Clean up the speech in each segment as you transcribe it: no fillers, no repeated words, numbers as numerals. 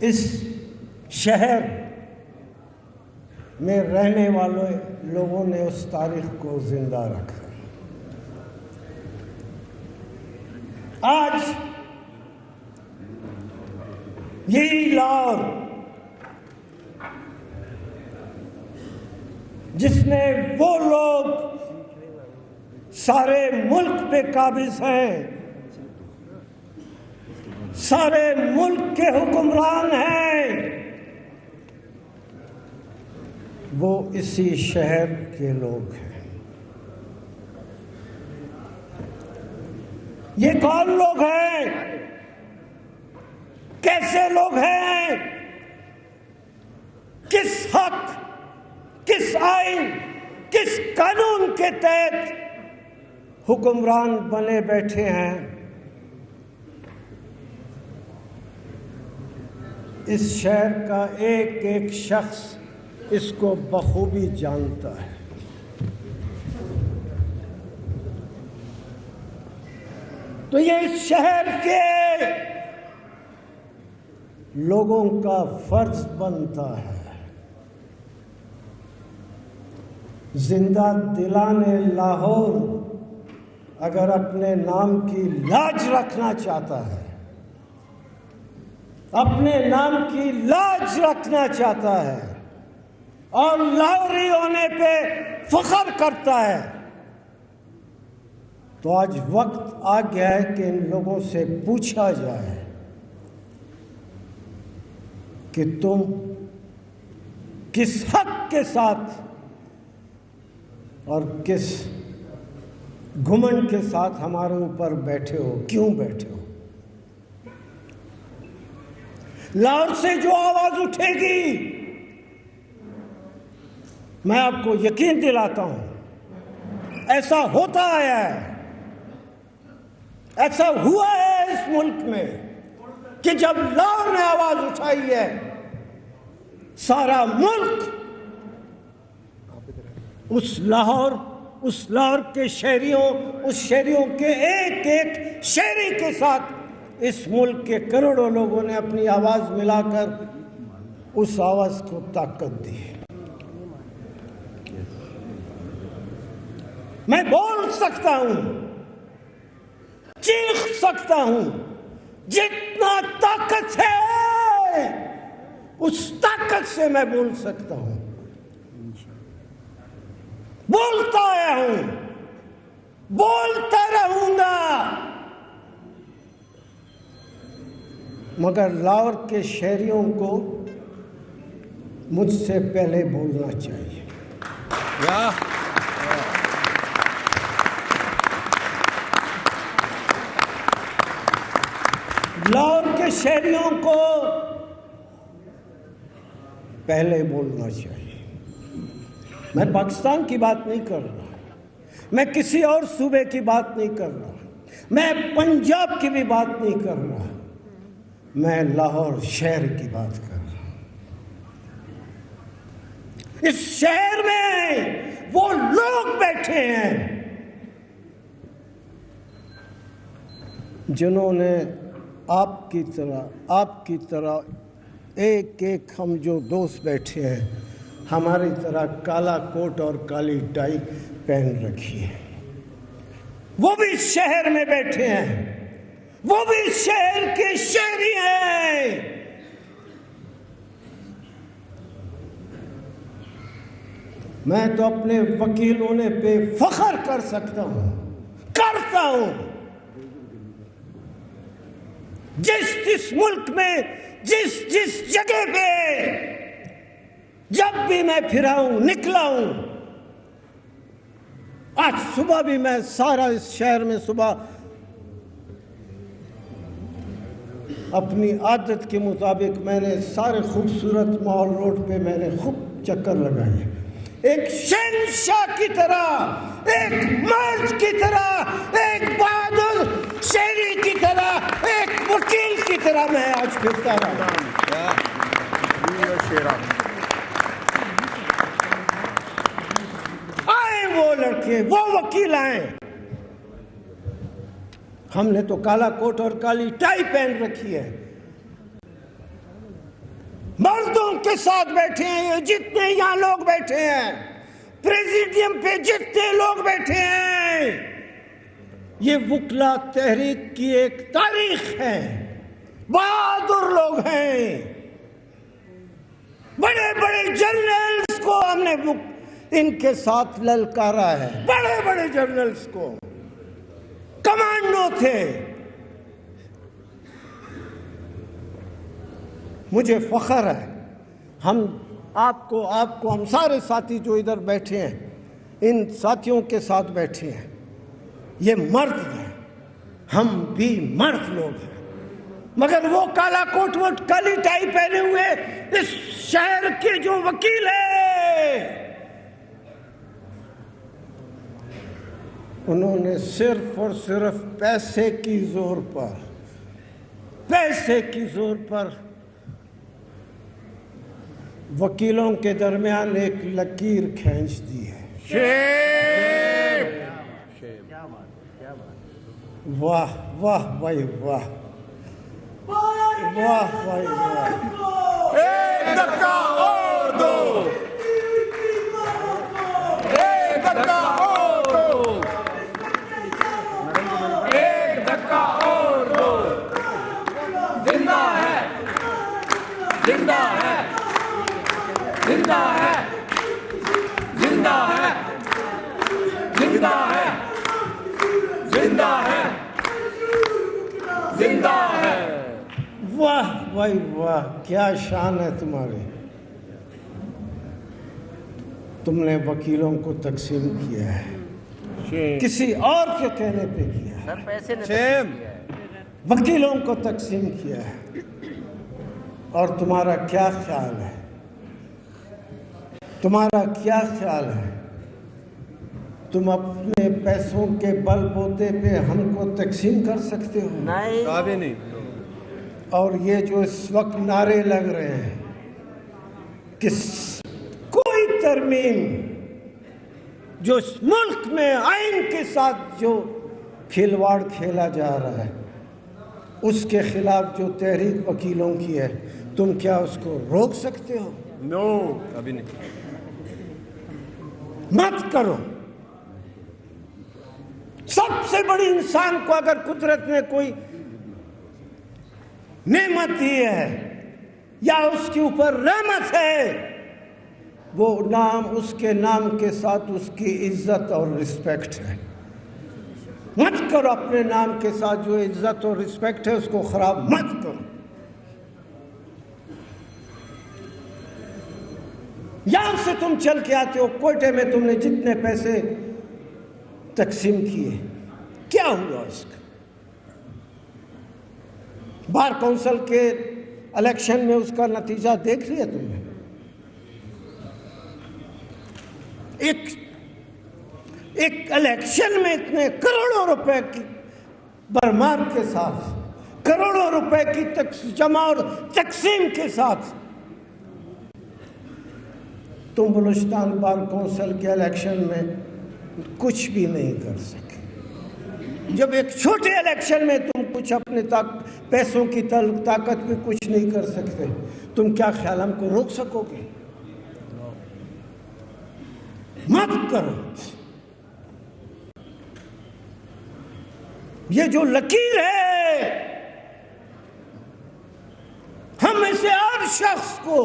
इस शहर में रहने वाले लोगों ने उस तारीख को जिंदा रखा। आज यही लाहौर जिसमें वो लोग सारे मुल्क पे काबिज हैं, सारे मुल्क के हुक्मरान हैं, वो इसी शहर के लोग हैं। ये कौन लोग हैं? कैसे लोग हैं? किस हक, किस आइन, किस कानून के तहत हुक्मरान बने बैठे हैं? इस शहर का एक एक शख्स इसको बखूबी जानता है। तो ये इस शहर के लोगों का फर्ज बनता है जिंदा दिलाने लाहौर अगर अपने नाम की लाज रखना चाहता है, अपने नाम की लाज रखना चाहता है और लाहौरी होने पे फख्र करता है, तो आज वक्त आ गया है कि इन लोगों से पूछा जाए कि तुम किस हक के साथ और किस घुमंड के साथ हमारे ऊपर बैठे हो, क्यों बैठे हो? लाहौर से जो आवाज उठेगी, मैं आपको यकीन दिलाता हूं ऐसा होता आया है, ऐसा हुआ है इस मुल्क में कि जब लाहौर ने आवाज उठाई है, सारा मुल्क उस लाहौर के शहरियों, उस शहरियों के एक एक शहरी के साथ इस मुल्क के करोड़ों लोगों ने अपनी आवाज मिलाकर उस आवाज को ताकत दी है। मैं बोल सकता हूं, चीख सकता हूं, जितना ताकत है उस ताकत से मैं बोल सकता हूं, बोलता आया हूं, बोलता रहूंगा। मगर लाहौर के शहरियों को मुझसे पहले बोलना चाहिए। लाहौर के शहरियों को पहले बोलना चाहिए। मैं पाकिस्तान की बात नहीं कर रहा, मैं किसी और सूबे की बात नहीं कर रहा, मैं पंजाब की भी बात नहीं कर रहा, मैं लाहौर शहर की बात कर रहा हूं। इस शहर में वो लोग बैठे हैं जिन्होंने आपकी तरह एक एक हम जो दोस्त बैठे हैं, हमारी तरह काला कोट और काली टाई पहन रखी है। वो भी शहर में बैठे हैं, वो भी शहर के शहरी हैं। मैं तो अपने वकील होने पे फख्र कर सकता हूं, करता हूं। जिस मुल्क में जिस जगह पे जब भी मैं फिरा हूं, निकला हूं, आज सुबह भी मैं सारा इस शहर में सुबह अपनी आदत के मुताबिक मैंने सारे खूबसूरत मॉल रोड पे मैंने खूब चक्कर लगाए, एक शहंशाह की तरह, एक मर्द की तरह, एक बहादुर शहरी की तरह, एक वकील की तरह मैं आज फिरता रहा। आए वो लड़के, वो वकील आए, हमने तो काला कोट और काली टाई पहन रखी है, मर्दों के साथ बैठे हैं, ये जितने यहाँ लोग बैठे हैं, प्रेसिडियम पे जितने लोग बैठे हैं, ये वकला तहरीक की एक तारीख है। बहादुर लोग हैं, बड़े बड़े जर्नल्स को हमने इनके साथ ललकारा है, बड़े बड़े जर्नल्स को, कमांडो थे। मुझे फख्र है, हम आपको हम सारे साथी जो इधर बैठे हैं, इन साथियों के साथ बैठे हैं, ये मर्द हैं, हम भी मर्द लोग हैं। मगर वो काला कोट वोट काली टाई पहने हुए इस शहर के जो वकील है, उन्होंने सिर्फ और सिर्फ पैसे की जोर पर वकीलों के दरमियान एक लकीर खींच दी है। वाह वाह भाई वाह, वाह भाई वाह। एक धक्का और दो, एक धक्का और दो, एक धक्का और दो। जिंदा है, जिंदा है, जिंदा है, जिंदा है, जिंदा है, जिंदा है, जिंदा है। वाह भाई वाह, क्या शान है तुम्हारी। तुमने वकीलों को तकसीम किया है, किसी और के कहने पे किया है, सर पैसे ने वकीलों को तकसीम किया है। और तुम्हारा क्या ख्याल है, तुम्हारा क्या ख्याल है, तुम अपने पैसों के बलबूते पे हमको तकसीम कर सकते हो? नहीं। और ये जो इस वक्त नारे लग रहे हैं कि कोई तरमीम जो इस मुल्क में आइन के साथ जो खिलवाड़ खेला जा रहा है, उसके खिलाफ जो तहरीक वकीलों की है, तुम क्या उसको रोक सकते हो? नो, अभी नहीं। मत करो। सबसे बड़ी इंसान को अगर कुदरत ने कोई नेमत दी है या उसके ऊपर रहमत है, वो नाम, उसके नाम के साथ उसकी इज्जत और रिस्पेक्ट है। मत करो अपने नाम के साथ जो इज्जत और रिस्पेक्ट है उसको खराब मत करो। यहां से तुम चल के आते हो, कोयटे में तुमने जितने पैसे तकसीम किए, क्या हुआ इसका? बार काउंसिल के इलेक्शन में उसका नतीजा देख लिया तुमने? एक इलेक्शन में इतने करोड़ों रुपए की भरमार के साथ, करोड़ों रुपए की जमा और तकसीम के साथ तुम बलूचिस्तान बार काउंसिल के इलेक्शन में कुछ भी नहीं कर सके। जब एक छोटे इलेक्शन में तुम कुछ अपने पैसों की ताकत में कुछ नहीं कर सकते, तुम क्या ख्याल हमको रोक सकोगे? मत करो। ये जो लकीर है, हम में से हर शख्स को,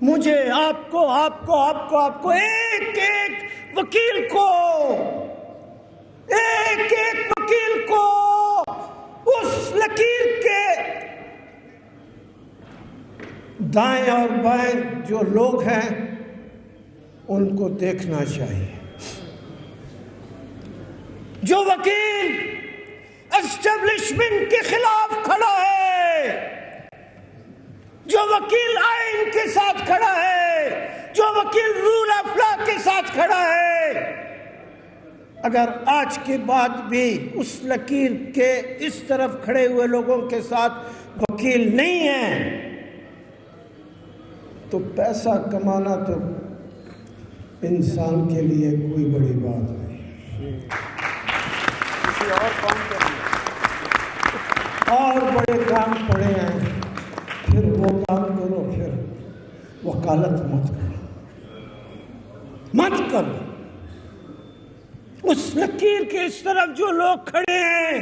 मुझे, आपको, आपको, आपको, आपको, एक एक वकील को, एक एक वकील को उस लकीर के दाएं और बाएं जो लोग हैं उनको देखना चाहिए। जो वकील एस्टेब्लिशमेंट के खिलाफ खड़ा है, जो वकील आइन के साथ खड़ा है, जो वकील रूल ऑफ लॉ के साथ खड़ा है, अगर आज के बाद भी उस लकीर के इस तरफ खड़े हुए लोगों के साथ वकील नहीं है, तो पैसा कमाना तो इंसान के लिए कोई बड़ी बात नहीं। किसी और काम करिए। और बड़े काम पड़े हैं, फिर वो काम करो। वकालत मत करो, मत करो। उस लकीर के इस तरफ जो लोग खड़े हैं,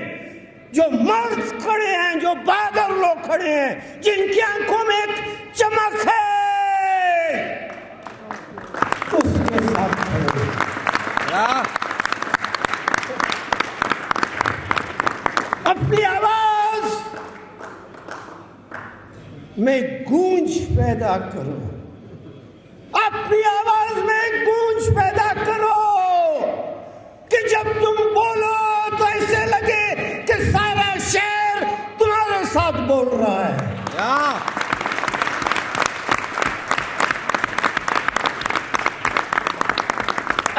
जो मर्द खड़े हैं, जो बहादुर लोग खड़े हैं, जिनकी आंखों में एक चमक है, उसके साथ खड़े हैं। अपनी आवाज में गूंज पैदा करो, अपनी आवाज में गूंज पैदा करो कि जब तुम बोलो तो ऐसे लगे कि सारा शहर तुम्हारे साथ बोल रहा है।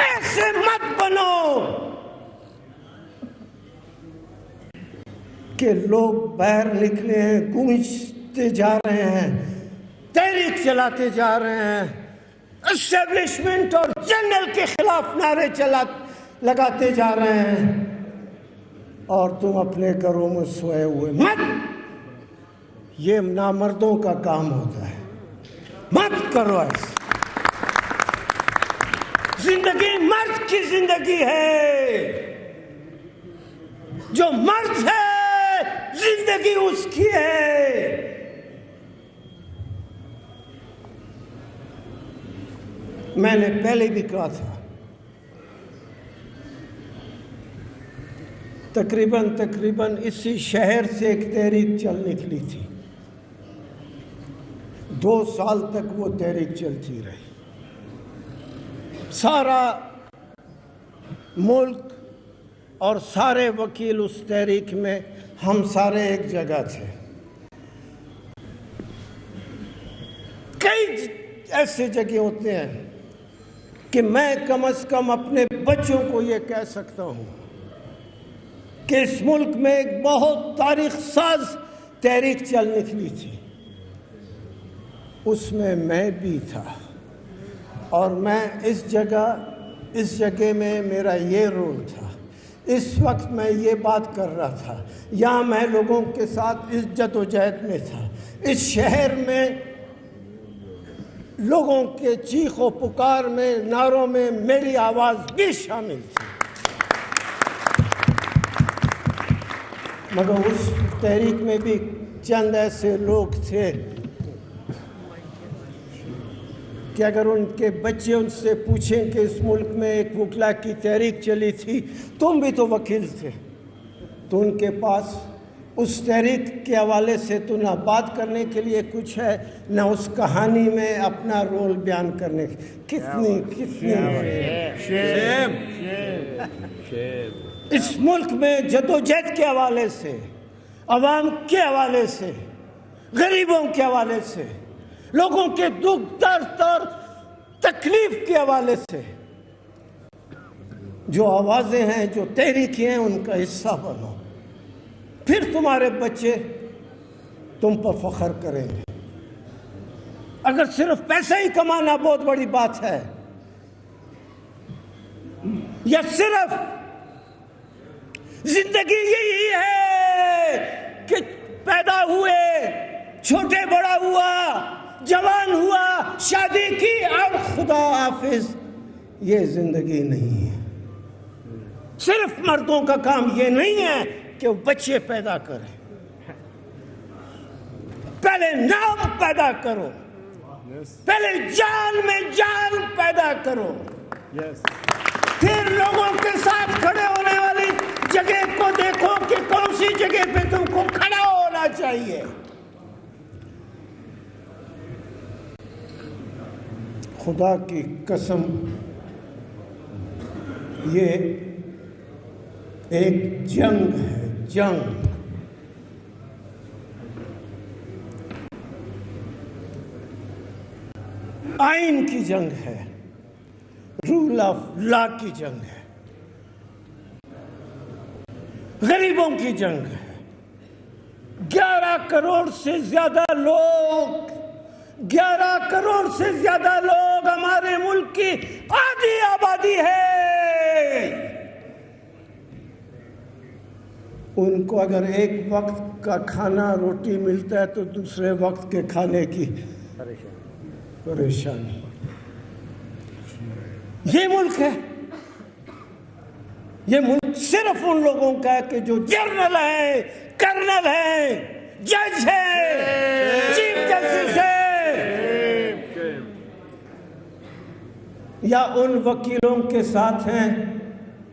ऐसे मत बनो कि लोग बाहर निकले हैं, गूंजते जा रहे हैं, तहरीक चलाते जा रहे हैं, एस्टेब्लिशमेंट और जनरल के खिलाफ नारे लगाते जा रहे हैं, और तुम अपने घरों में सोए हुए। मत, ये नामर्दों का काम होता है, मत करो ऐसा। जिंदगी मर्द की जिंदगी है, जो मर्द है जिंदगी उसकी है। मैंने पहले भी कहा था, तकरीबन इसी शहर से एक तहरीक चल निकली थी। 2 साल तक वो तहरीक चलती रही। सारा मुल्क और सारे वकील उस तहरीक में, हम सारे एक जगह थे। कई ऐसे जगह होते हैं कि मैं कम से कम अपने बच्चों को ये कह सकता हूँ कि इस मुल्क में एक बहुत तारीख साज तहरीक चल निकली थी, उसमें मैं भी था, और मैं इस जगह में मेरा ये रोल था। इस वक्त मैं ये बात कर रहा था, यहाँ मैं लोगों के साथ इस जदोजहद में था। इस शहर में लोगों के चीखों पुकार में, नारों में मेरी आवाज़ भी शामिल थी। मगर उस तहरीक में भी चंद ऐसे लोग थे कि अगर उनके बच्चे उनसे पूछें कि इस मुल्क में एक वकला की तहरीक चली थी, तुम भी तो वकील थे, तो उनके पास उस तहरीक के हवाले से तो ना बात करने के लिए कुछ है, ना उस कहानी में अपना रोल बयान करने की। कितनी इस मुल्क में जदोजहद के हवाले से, अवाम के हवाले से, गरीबों के हवाले से, लोगों के दुख दर्द और तकलीफ के हवाले से जो आवाजें हैं, जो तहरीकें हैं, उनका हिस्सा बनो। फिर तुम्हारे बच्चे तुम पर फख्र करेंगे। अगर सिर्फ पैसा ही कमाना बहुत बड़ी बात है, या सिर्फ जिंदगी यही है कि पैदा हुए, छोटे बड़ा हुआ, जवान हुआ, शादी की और खुदा हाफिज, ये जिंदगी नहीं है। सिर्फ मर्दों का काम ये नहीं है कि वो बच्चे पैदा करें, पहले नाम पैदा करो, पहले जान में जान पैदा करो, फिर लोगों के साथ खड़े होने वाली जगह को देखो कि कौन सी जगह पे तुमको खड़ा होना चाहिए। खुदा की कसम, ये एक जंग है, जंग। आइन की जंग है, रूल ऑफ लॉ की जंग है, गरीबों की जंग है। 11 करोड़ से ज्यादा लोग, 11 करोड़ से ज्यादा लोग हमारे मुल्क की आधी आबादी है। उनको अगर एक वक्त का खाना रोटी मिलता है तो दूसरे वक्त के खाने की परेशानी। ये मुल्क है, ये मुल्क सिर्फ उन लोगों का है कि जो जर्नल है, कर्नल है, जज है, चीफ जस्टिस है, या उन वकीलों के साथ हैं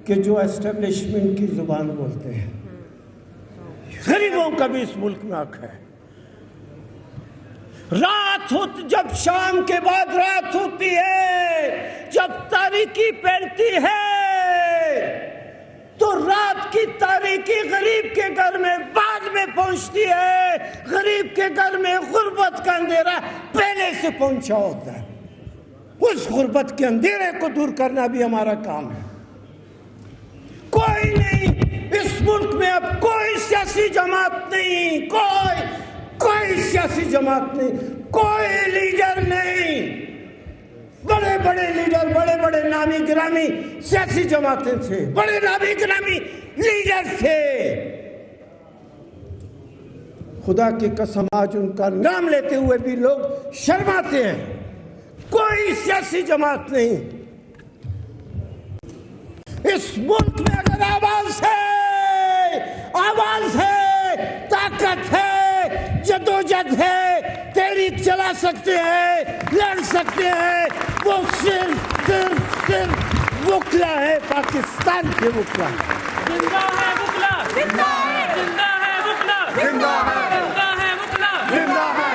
कि जो एस्टेब्लिशमेंट की जुबान बोलते हैं। गरीबों का भी इस मुल्क में हक है। रात हो, जब शाम के बाद रात होती है, जब तारीकी फैलती है, तो रात की तारीकी गरीब के घर में बाद में पहुंचती है। गरीब के घर में गुर्बत का अंधेरा पहले से पहुंचा होता है। उस गुर्बत के अंधेरे को दूर करना भी हमारा काम है। कोई नहीं, इस मुल्क में अब कोई सियासी जमात नहीं, कोई सियासी जमात नहीं, कोई लीडर नहीं। बड़े बड़े लीडर, बड़े बड़े नामी गिरामी सियासी जमातें थे, बड़े नामी गिरामी लीडर थे। खुदा की कसम आज उनका नाम लेते हुए भी लोग शर्माते हैं। कोई सियासी जमात नहीं। इस मुल्क में अगर आवाज है, ताकत है, जदोजहद है, तहरीक चला सकते हैं, लड़ सकते हैं, वो सिर्फ वुकला है, पाकिस्तान के वुकला। जिंदा है वुकला, जिंदा है, जिंदा है वुकला, जिंदा है, जिंदा है वुकला, जिंदा है,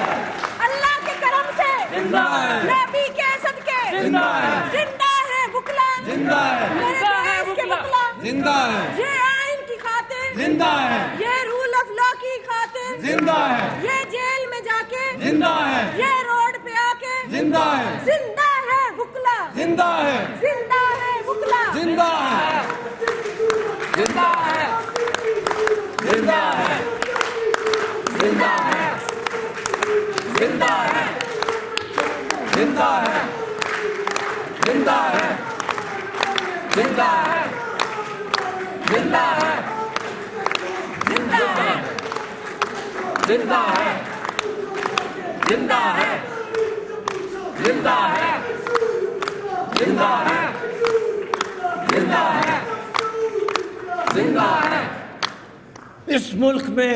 अल्लाह के करम से जिंदा है, नबी के सदके जिंदा है, जिंदा है वुकला, जिंदा है, जिंदा है वुकला, जिंदा है, ये आइन की खातिर जिंदा है, ये रूल ऑफ लॉ की खातिर जिंदा है, ये जेल में जाके जिंदा है, ये रोड पे आके जिंदा है, जिंदा है वुकला, जिंदा है, जिंदा है वुकला, जिंदा है, जिंदा है, जिंदा है, जिंदा है, जिंदा है, जिंदा है, जिंदा है, जिंदा है, जिंदा है, जिंदा है, जिंदा है, जिंदा है, जिंदा है, जिंदा है, जिंदा है, जिंदा है। इस मुल्क में